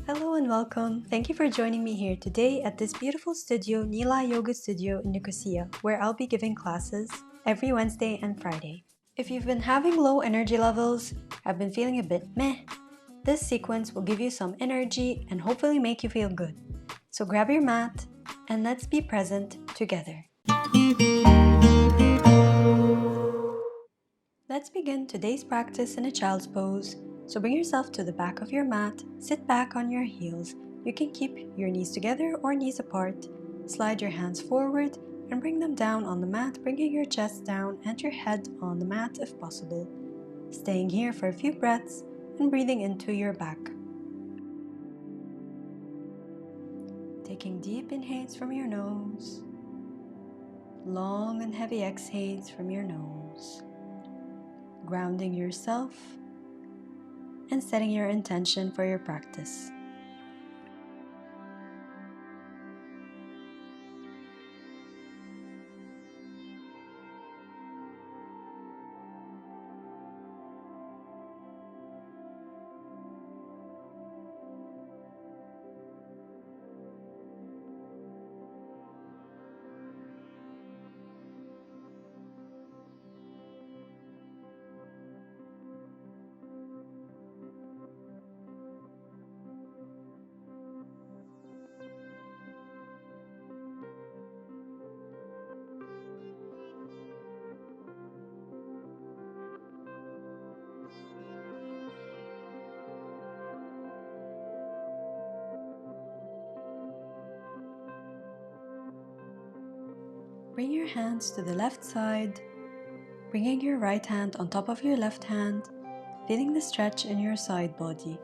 Hello and welcome. Thank you for joining me here today at this beautiful studio, Nila Yoga Studio in Nicosia, where I'll be giving classes every Wednesday and Friday. If you've been having low energy levels, have been feeling a bit meh, this sequence will give you some energy and hopefully make you feel good. So grab your mat and let's be present together. Let's begin today's practice in a child's pose. So bring yourself to the back of your mat, sit back on your heels. You can keep your knees together or knees apart. Slide your hands forward and bring them down on the mat, bringing your chest down and your head on the mat if possible. Staying here for a few breaths and breathing into your back. Taking deep inhales from your nose, long and heavy exhales from your nose. Grounding yourself and setting your intention for your practice. Bring your hands to the left side, bringing your right hand on top of your left hand, feeling the stretch in your side body.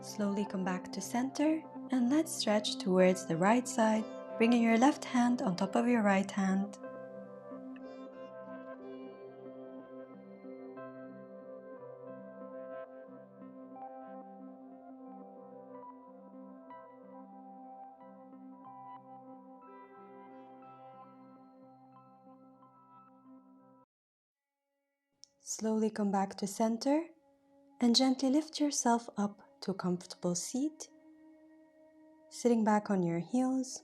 Slowly come back to center and let's stretch towards the right side, bringing your left hand on top of your right hand. Slowly come back to center and gently lift yourself up to a comfortable seat, sitting back on your heels.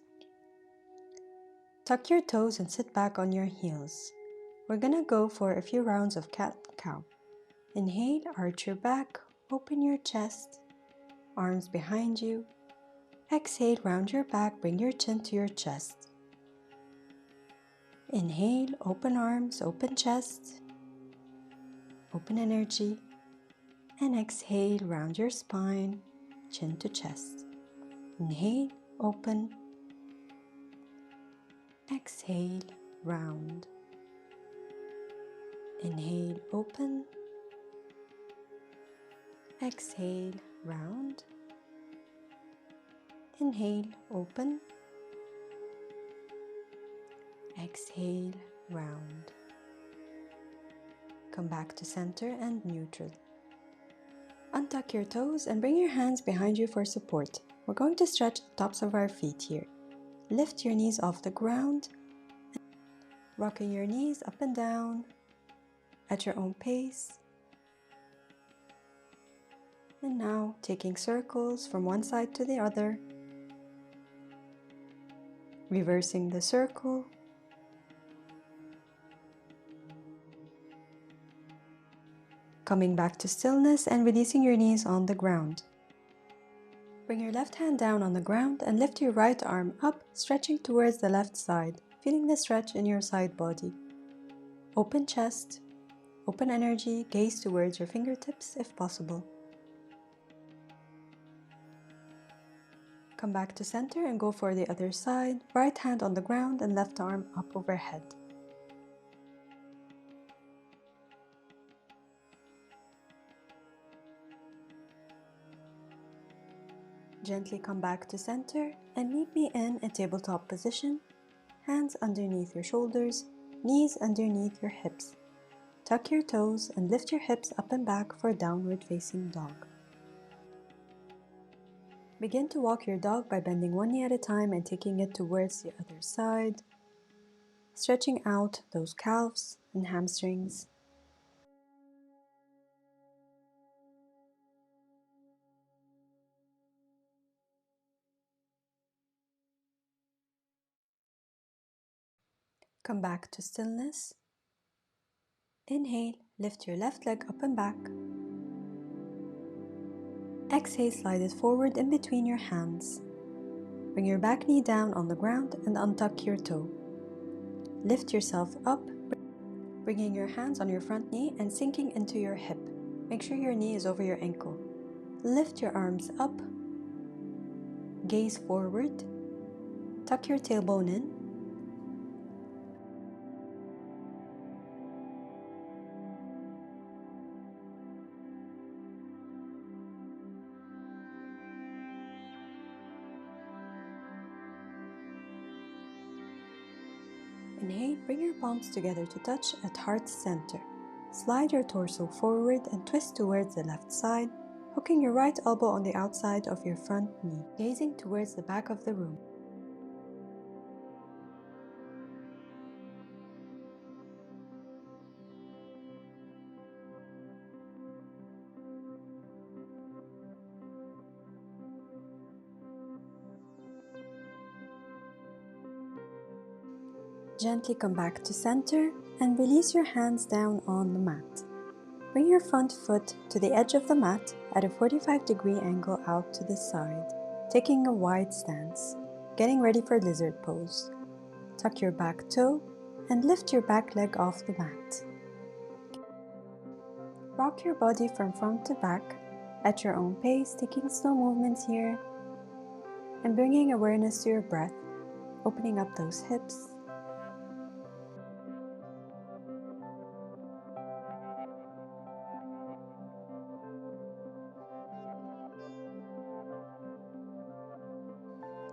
Tuck your toes and sit back on your heels. We're gonna go for a few rounds of cat-cow. Inhale, arch your back, open your chest, arms behind you. Exhale, round your back, bring your chin to your chest. Inhale, open arms, open chest, open energy. And exhale, round your spine, chin to chest. Inhale, open. Exhale, round. Inhale, open. Exhale, round. Inhale, open. Exhale, round. Come back to center and neutral. Untuck your toes and bring your hands behind you for support. We're going to stretch the tops of our feet here. Lift your knees off the ground, rocking your knees up and down at your own pace. And now taking circles from one side to the other, reversing the circle, coming back to stillness and releasing your knees on the ground. Bring your left hand down on the ground and lift your right arm up, stretching towards the left side, feeling the stretch in your side body. Open chest, open energy, gaze towards your fingertips if possible. Come back to center and go for the other side, right hand on the ground and left arm up overhead. Gently come back to center and meet me in a tabletop position, hands underneath your shoulders, knees underneath your hips. tuck your toes and lift your hips up and back for downward facing dog. Begin to walk your dog by bending one knee at a time and taking it towards the other side, stretching out those calves and hamstrings. Come back to stillness. Inhale, lift your left leg up and back. Exhale, slide it forward in between your hands. Bring your back knee down on the ground and untuck your toe. Lift yourself up, bringing your hands on your front knee and sinking into your hip. Make sure your knee is over your ankle. Lift your arms up, gaze forward, tuck your tailbone in. Inhale, bring your palms together to touch at heart center. Slide your torso forward and twist towards the left side, hooking your right elbow on the outside of your front knee, gazing towards the back of the room. Gently come back to center and release your hands down on the mat. Bring your front foot to the edge of the mat at a 45-degree angle out to the side, taking a wide stance, getting ready for lizard pose. Tuck your back toe and lift your back leg off the mat. Rock your body from front to back at your own pace, taking slow movements here and bringing awareness to your breath, opening up those hips.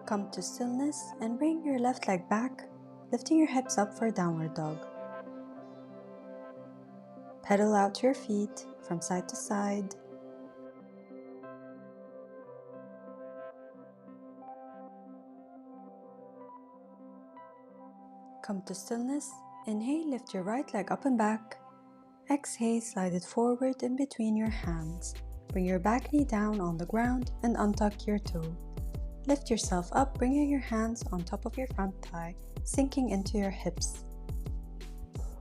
Come to stillness and bring your left leg back, lifting your hips up for downward dog. Pedal out your feet from side to side. Come to stillness. Inhale, lift your right leg up and back. Exhale, slide it forward in between your hands. Bring your back knee down on the ground and untuck your toe. Lift yourself up, bringing your hands on top of your front thigh, sinking into your hips.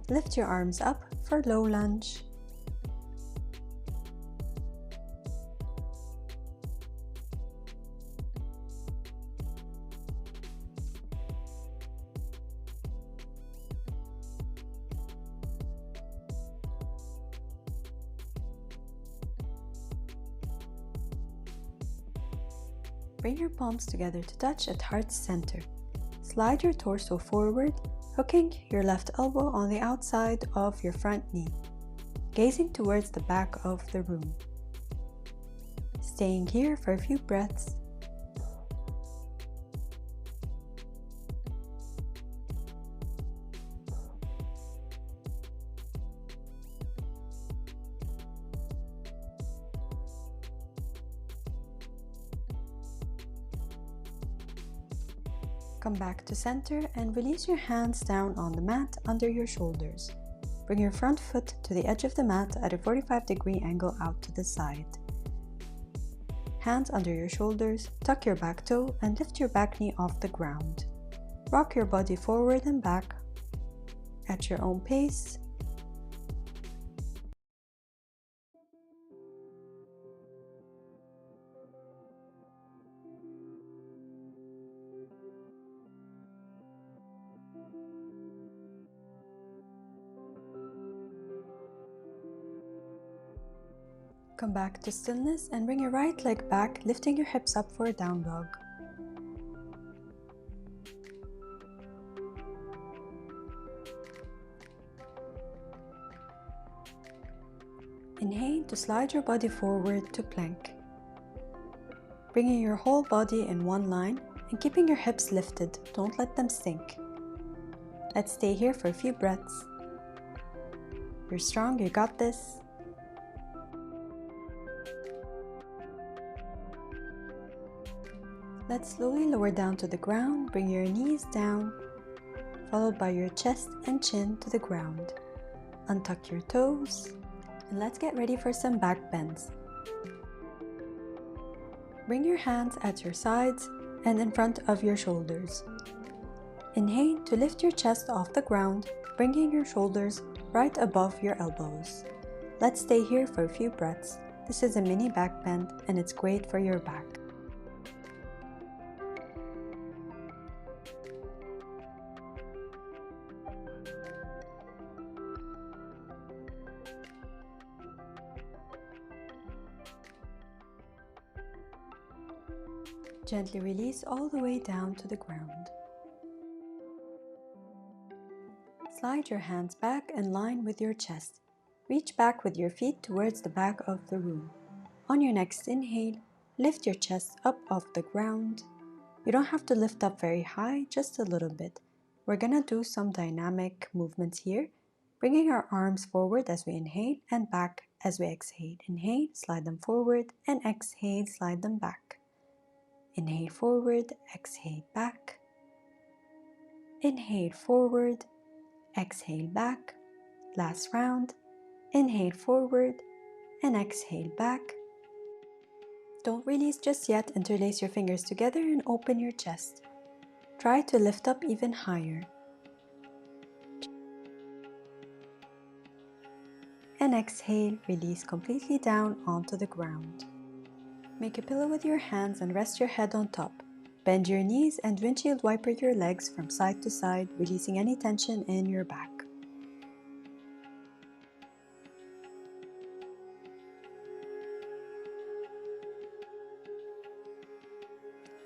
Lift your arms up for low lunge. Bring your palms together to touch at heart center. Slide your torso forward, hooking your left elbow on the outside of your front knee, gazing towards the back of the room. Staying here for a few breaths. Come back to center and release your hands down on the mat under your shoulders. Bring your front foot to the edge of the mat at a 45-degree angle out to the side. Hands under your shoulders, tuck your back toe and lift your back knee off the ground. Rock your body forward and back at your own pace. Come back to stillness and bring your right leg back, lifting your hips up for a down dog. Inhale to slide your body forward to plank. Bringing your whole body in one line and keeping your hips lifted, don't let them sink. Let's stay here for a few breaths. You're strong, you got this. Let's slowly lower down to the ground. Bring your knees down, followed by your chest and chin to the ground. Untuck your toes, and let's get ready for some back bends. Bring your hands at your sides and in front of your shoulders. Inhale to lift your chest off the ground, bringing your shoulders right above your elbows. Let's stay here for a few breaths. This is a mini back bend and it's great for your back. Gently release all the way down to the ground. Slide your hands back in line with your chest. Reach back with your feet towards the back of the room. On your next inhale, lift your chest up off the ground. You don't have to lift up very high, just a little bit. We're gonna do some dynamic movements here, bringing our arms forward as we inhale and back as we exhale. Inhale, slide them forward, and exhale, slide them back. Inhale forward, exhale back. Inhale forward, exhale back. Last round. Inhale forward and exhale back. Don't release just yet. Interlace your fingers together and open your chest. Try to lift up even higher. And exhale, release completely down onto the ground. Make a pillow with your hands and rest your head on top. Bend your knees and windshield wiper your legs from side to side, releasing any tension in your back.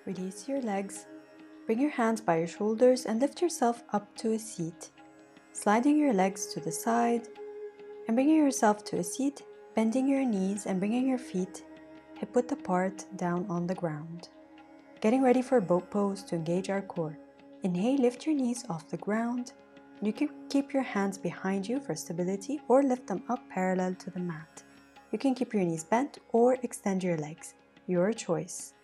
Release your legs. Bring your hands by your shoulders and lift yourself up to a seat. Sliding your legs to the side and bringing yourself to a seat, bending your knees and bringing your feet hip-width apart down on the ground. Getting ready for boat pose to engage our core. Inhale, lift your knees off the ground. You can keep your hands behind you for stability or lift them up parallel to the mat. You can keep your knees bent or extend your legs. Your choice.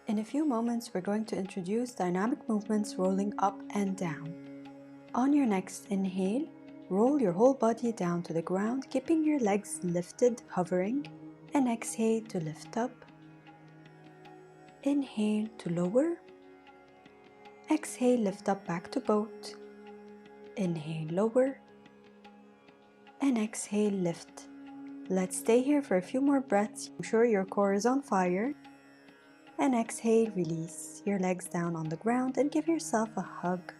In a few moments, we're going to introduce dynamic movements rolling up and down. On your next inhale, roll your whole body down to the ground, keeping your legs lifted, hovering, and exhale to lift up. Inhale to lower. Exhale, lift up back to boat. Inhale, lower. And exhale, lift. Let's stay here for a few more breaths. I'm sure your core is on fire. And exhale, release your legs down on the ground and give yourself a hug.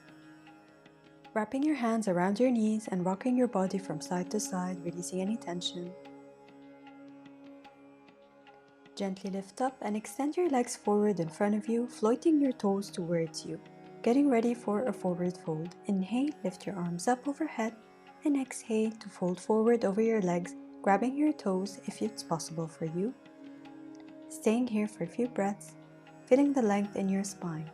Wrapping your hands around your knees and rocking your body from side to side, releasing any tension. Gently lift up and extend your legs forward in front of you, floating your toes towards you. Getting ready for a forward fold. Inhale, lift your arms up overhead, and exhale to fold forward over your legs, grabbing your toes if it's possible for you. Staying here for a few breaths, feeling the length in your spine.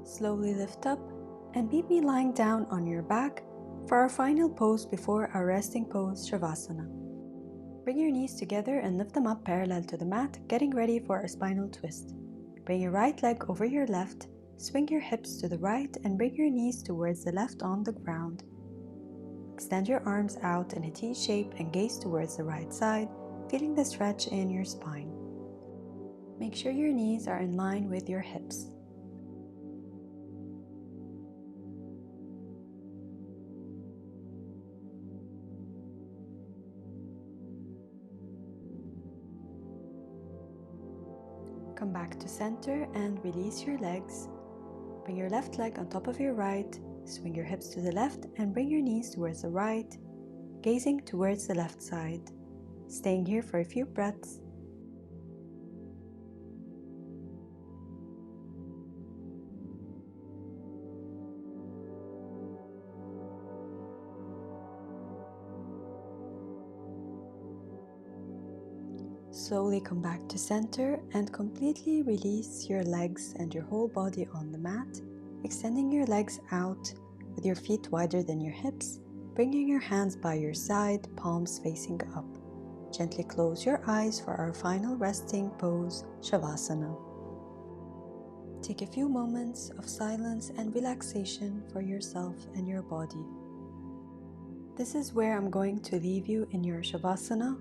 Slowly lift up and meet me lying down on your back for our final pose before our resting pose, shavasana. Bring your knees together and lift them up parallel to the mat, getting ready for a spinal twist. Bring your right leg over your left, swing your hips to the right and bring your knees towards the left on the ground. Extend your arms out in a T shape and gaze towards the right side, feeling the stretch in your spine. Make sure your knees are in line with your hips. Come back to center and release your legs. Bring your left leg on top of your right, swing your hips to the left and bring your knees towards the right, gazing towards the left side. Staying here for a few breaths. Slowly come back to center and completely release your legs and your whole body on the mat, extending your legs out with your feet wider than your hips, bringing your hands by your side, palms facing up. Gently close your eyes for our final resting pose, shavasana. Take a few moments of silence and relaxation for yourself and your body. This is where I'm going to leave you in your shavasana.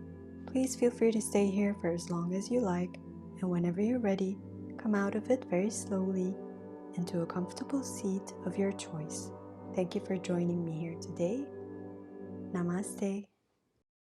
Please feel free to stay here for as long as you like, and whenever you're ready, come out of it very slowly into a comfortable seat of your choice. Thank you for joining me here today. Namaste.